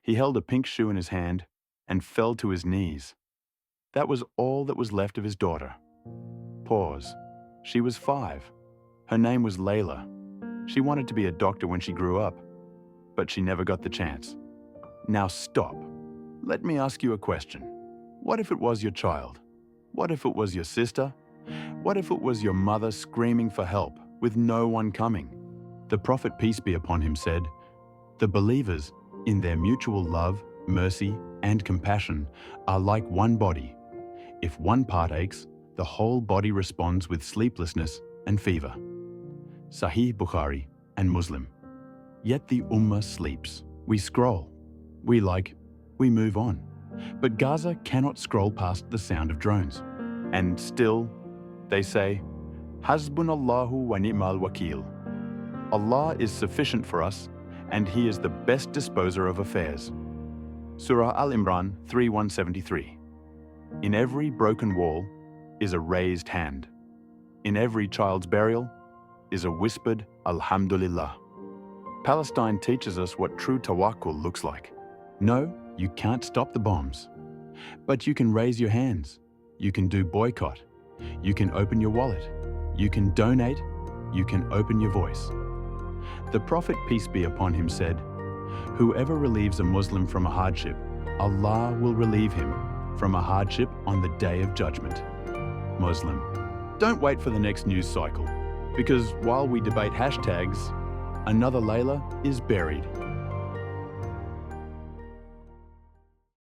He held a pink shoe in his hand and fell to his knees. That was all that was left of his daughter. Pause. She was 5. Her name was Layla. She wanted to be a doctor when she grew up, but she never got the chance. Now stop. Let me ask you a question. What if it was your child? What if it was your sister? What if it was your mother screaming for help with no one coming? The Prophet, peace be upon him, said, "The believers, in their mutual love, mercy, and compassion, are like one body. If one part aches, the whole body responds with sleeplessness and fever." Sahih Bukhari and Muslim. Yet the Ummah sleeps. We scroll. We like. We move on. But Gaza cannot scroll past the sound of drones. And still, they say, Hasbunallahu wa ni'mal wakil. Allah is sufficient for us, and He is the best disposer of affairs. Surah Al-Imran 3:173. In every broken wall is a raised hand. In every child's burial is a whispered Alhamdulillah. Palestine teaches us what true tawakkul looks like. No, you can't stop the bombs. But you can raise your hands. You can do boycott. You can open your wallet. You can donate. You can open your voice. The Prophet, peace be upon him, said, "Whoever relieves a Muslim from a hardship, Allah will relieve him from a hardship on the Day of Judgment." Muslim, don't wait for the next news cycle, because while we debate hashtags, another Layla is buried.